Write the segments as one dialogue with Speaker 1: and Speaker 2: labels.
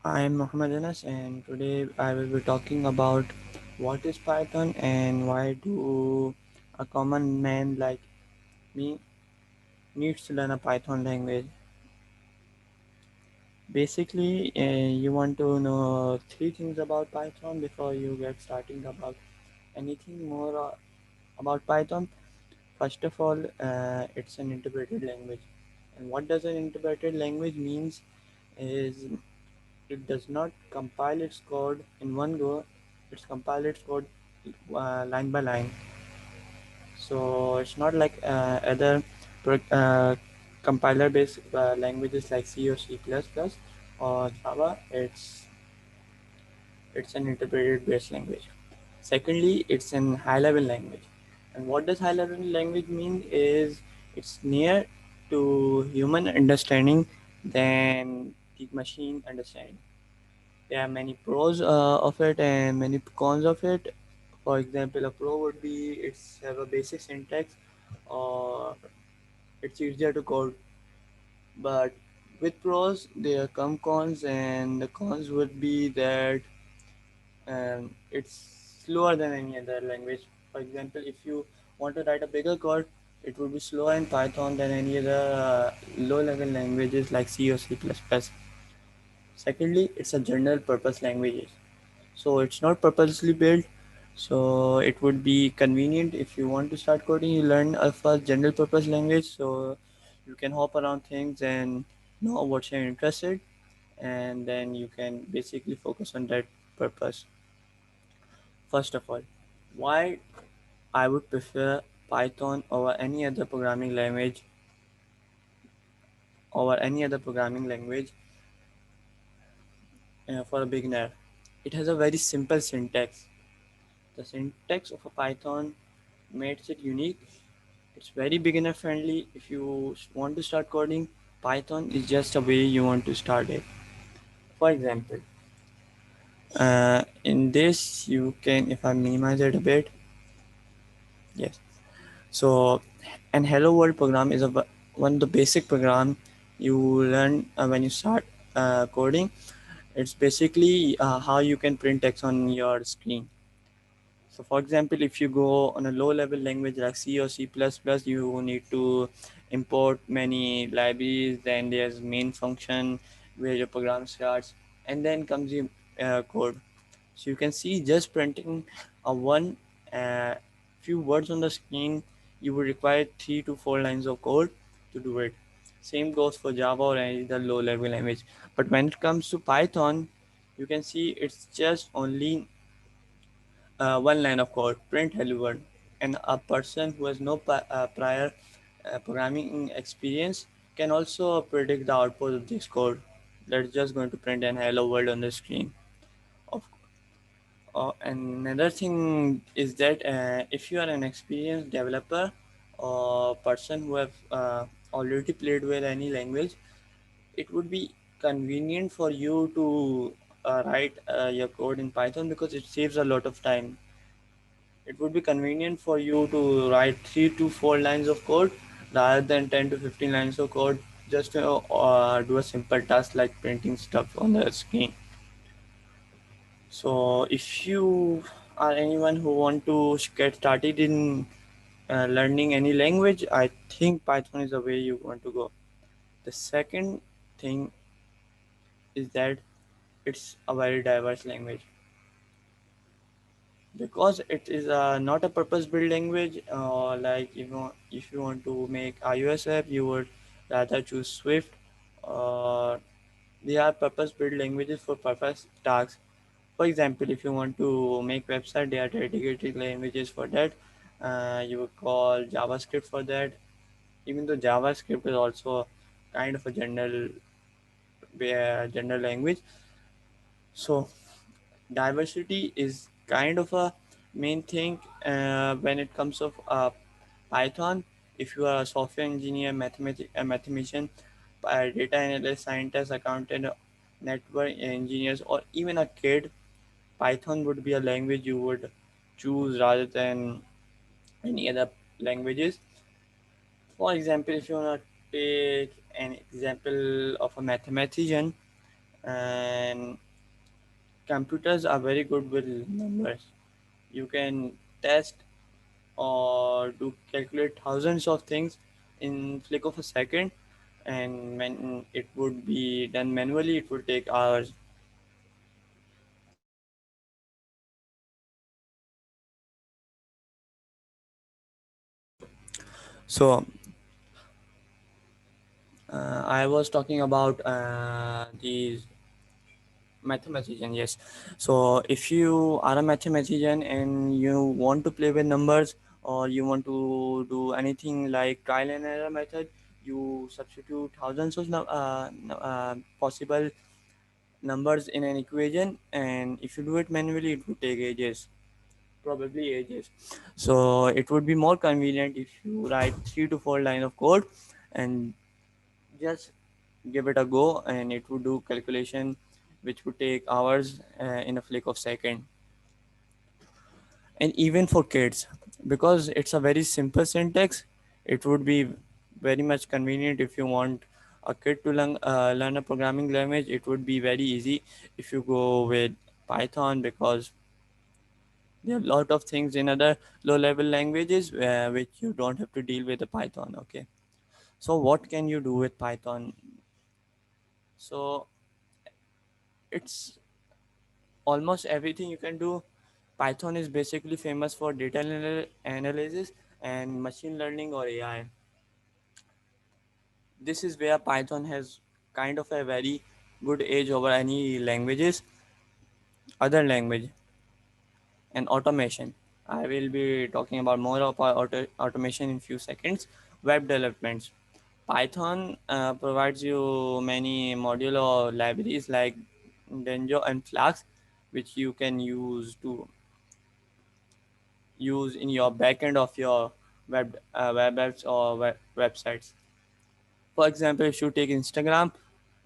Speaker 1: I am Muhammad Anas, and today I will be talking about what is Python and why do a common man like me needs to learn a Python language. Basically, you want to know three things about Python before you get starting about anything more about Python. First of all, it's an interpreted language, and what does an interpreted language means is it does not compile its code in one go. It's compile its code line by line. So it's not like other compiler based languages like C or C++ or Java. It's an interpreted based language. Secondly, it's an high level language. And what does high level language mean is it's near to human understanding than the machine understanding. There are many pros of it and many cons of it. For example, a pro would be it's have a basic syntax or it's easier to code. But with pros, there come cons, and the cons would be that it's slower than any other language. For example, if you want to write a bigger code, it would be slower in Python than any other low-level languages like C or C++. Secondly, it's a general purpose language, so it's not purposely built, so it would be convenient if you want to start coding. You learn a first general purpose language, so you can hop around things and know what you're interested, and then you can basically focus on that purpose. First of all, why I would prefer Python over any other programming language for a beginner. It has a very simple syntax. The syntax of a Python makes it unique. It's very beginner friendly. If you want to start coding, Python is just a way you want to start it. For example, in this you can, if I minimize it a bit, yes. So, an Hello World program is one of the basic program you learn when you start coding. It's basically how you can print text on your screen. So, for example, if you go on a low-level language like C or C++, you need to import many libraries. Then there's main function where your program starts, and then comes the code. So you can see just printing a one uh, few words on the screen, you would require 3 to 4 lines of code to do it. Same goes for Java or any other low-level language. But when it comes to Python, you can see it's just only one line of code, print hello world, and a person who has no prior programming experience can also predict the output of this code. That's just going to print an hello world on the screen. Of Another thing is that if you are an experienced developer or person who have already played with any language, it would be convenient for you to write your code in Python because it saves a lot of time. It would be convenient for you to write 3 to 4 lines of code rather than 10 to 15 lines of code just to do a simple task like printing stuff on the screen. So, if you are anyone who want to get started in learning any language, I think Python is the way you want to go. The second thing is that it's a very diverse language because it is not a purpose-built language. Like if you want to make iOS app, you would rather choose Swift, or they are purpose-built languages for purpose tasks. For example, if you want to make website, there are dedicated languages for that. You would call JavaScript for that. Even though JavaScript is also kind of a general language, so diversity is kind of a main thing when it comes of Python. If you are a software engineer, a mathematician, a data analyst, scientist, accountant, network engineers, or even a kid, Python would be a language you would choose rather than any other languages. For example, if you want to take an example of a mathematician, and computers are very good with numbers. You can test or do calculate thousands of things in flick of a second, and when it would be done manually it would take hours. So I was talking about these mathematician, yes. So if you are a mathematician and you want to play with numbers, or you want to do anything like trial and error method, you substitute thousands of possible numbers in an equation, and if you do it manually it would take ages, probably ages. So it would be more convenient if you write 3 to 4 lines of code and just give it a go, and it would do calculation which would take hours in a flick of second. And even for kids, because it's a very simple syntax, it would be very much convenient. If you want a kid to learn a programming language, it would be very easy if you go with Python, because there are a lot of things in other low level languages which you don't have to deal with the Python. Okay, so what can you do with Python? So it's almost everything you can do. Python is basically famous for data analysis and machine learning or AI. This is where Python has kind of a very good edge over any languages, other language. And automation. I will be talking about more of our automation in few seconds. Web developments. Python provides you many modular libraries like Django and Flask, which you can use in your backend of your web apps or websites. For example, if you take Instagram,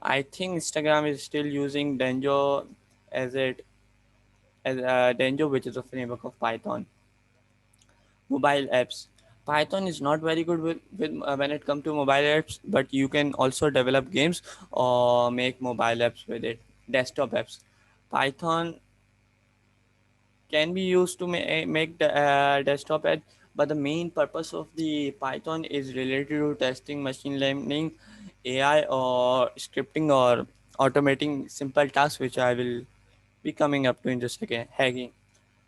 Speaker 1: I think Instagram is still using Django as it as Django, which is a framework of Python. Mobile apps. Python is not very good with when it comes to mobile apps, but you can also develop games or make mobile apps with it. Desktop apps. Python can be used to make the desktop app, but the main purpose of the Python is related to testing, machine learning, AI, or scripting, or automating simple tasks, which I will be coming up to in just a second. Hacking,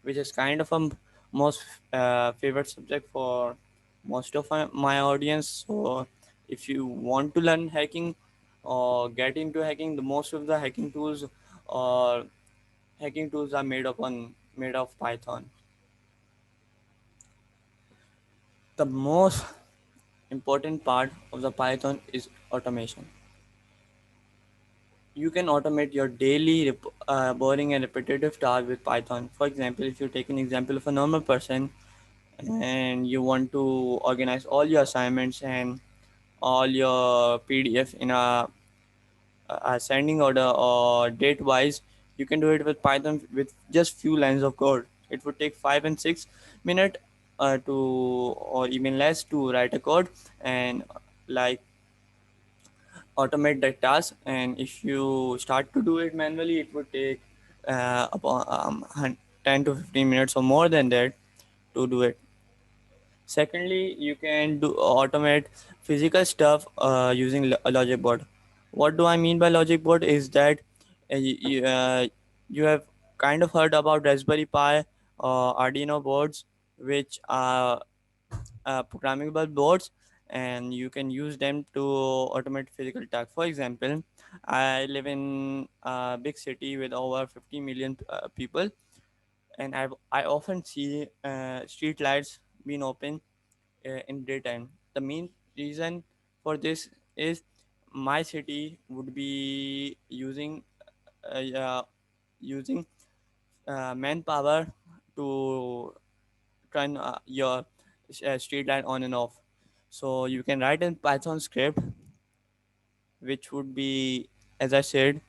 Speaker 1: which is kind of a most favorite subject for most of my audience. So if you want to learn hacking or get into hacking, the most of the or hacking tools are made of Python. The most important part of the Python is automation. You can automate your daily boring and repetitive tasks with Python. For example, if you take an example of a normal person and you want to organize all your assignments and all your PDF in a ascending order or date wise, you can do it with Python with just few lines of code. It would take 5 and 6 minutes to, or even less, to write a code and like automate that task. And if you start to do it manually, it would take about 10 to 15 minutes or more than that to do it. Secondly, you can do automate physical stuff using a logic board. What do I mean by logic board is that you have kind of heard about Raspberry Pi or Arduino boards, which are programmable boards, and you can use them to automate physical tasks. For example, I live in a big city with over 50 million people, and I often see street lights being open in daytime. The main reason for this is my city would be uh, using manpower to turn your street light on and off. So you can write in Python script, which would be, as I said,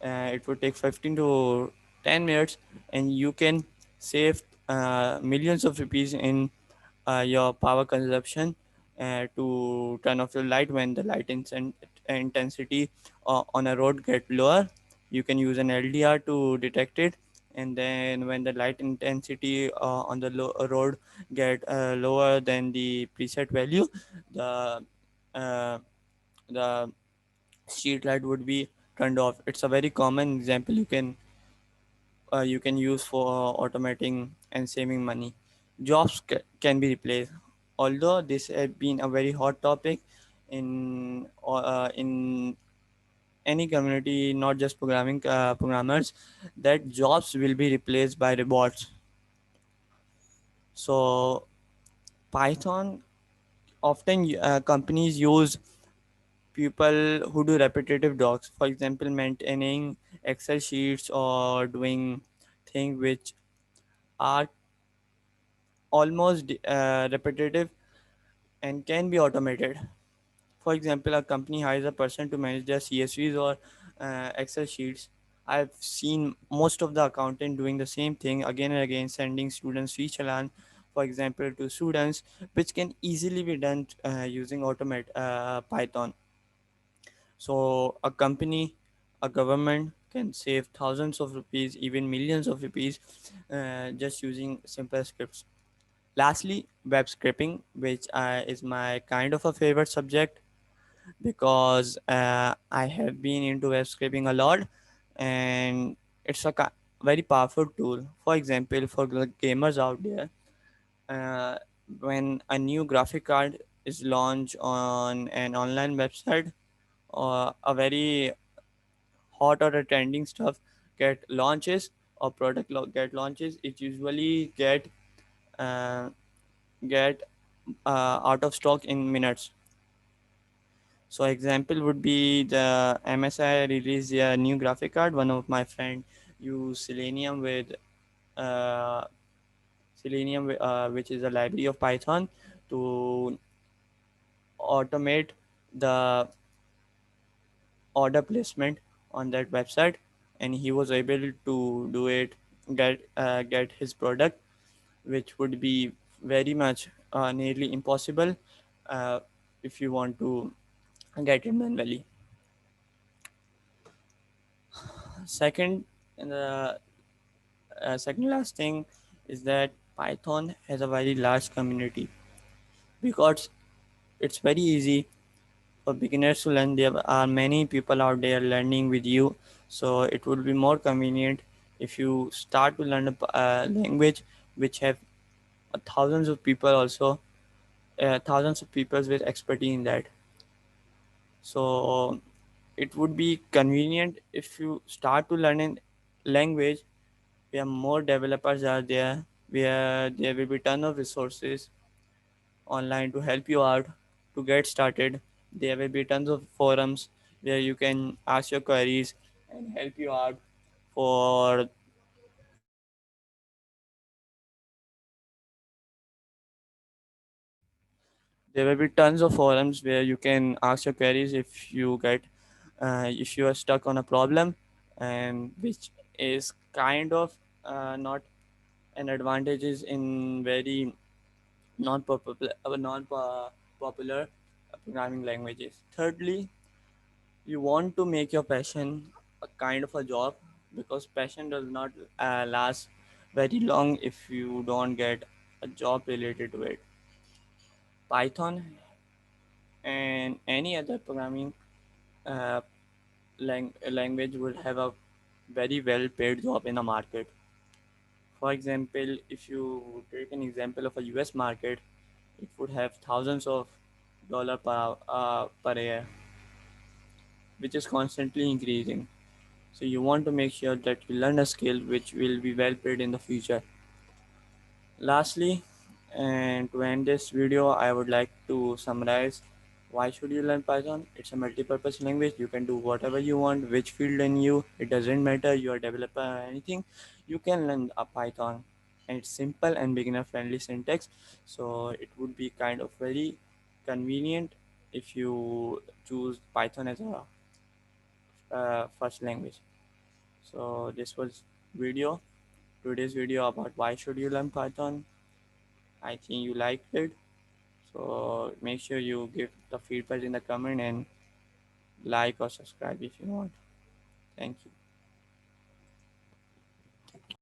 Speaker 1: it would take 15 to 10 minutes, and you can save millions of rupees in your power consumption to turn off your light when the intensity on a road get lower. You can use an LDR to detect it, and then when the light intensity on the road get lower than the preset value, the uh, the street light would be turned off. It's a very common example you can use for automating and saving money. Jobs can be replaced. Although this has been a very hot topic in any community, not just programmers, that jobs will be replaced by robots. So Python often companies use people who do repetitive tasks, for example maintaining Excel sheets or doing things which are almost repetitive and can be automated. For example, a company hires a person to manage their CSVs or Excel sheets. I've seen most of the accountant doing the same thing again and again, sending students fee challan, for example, to students, which can easily be done using automate Python. So a company, a government can save thousands of rupees, even millions of rupees, just using simple scripts. Lastly, web scraping, which is my kind of a favorite subject because I have been into web scraping a lot, and it's a very powerful tool. For example, for the gamers out there, uh, when a new graphic card is launched on an online website, or a very hot or a trending stuff get launches, or get launches, it usually uh, get out of stock in minutes. So example would be the MSI released a new graphic card. One of my friend used uh, Selenium, which is a library of Python, to automate the order placement on that website, and he was able to do it, get his product, which would be very much nearly impossible uh, if you want to get it manually. Second, the second last thing is that Python has a very large community because it's very easy for beginners to learn. There are many people out there learning with you, so it would be more convenient if you start to learn a language which have thousands of people also, thousands of people with expertise in that. So it would be convenient if you start to learn a language where more developers are there, where there will be ton of resources online to help you out to get started. There will be tons of forums where you can ask your queries and help you out for there will be tons of forums where you can ask your queries if you are stuck on a problem, and which is kind of not an advantages in very non popular programming languages. Thirdly, you want to make your passion a kind of a job, because passion does not last very long if you don't get a job related to it. Python and any other programming uh, language would have a very well paid job in the market. For example, if you take an example of a US market, it would have thousands of dollar per year, which is constantly increasing. So you want to make sure that you learn a skill which will be well paid in the future. Lastly, and to end this video, I would like to summarize why should you learn Python. It's a multi-purpose language. You can do whatever you want, which field in you. It doesn't matter. You are a developer or anything. You can learn a Python, and it's simple and beginner-friendly syntax. So it would be kind of very convenient if you choose Python as a first language. So this was video today's video about why should you learn Python. I think you liked it. So make sure you give the feedback in the comment and like or subscribe if you want. Thank you.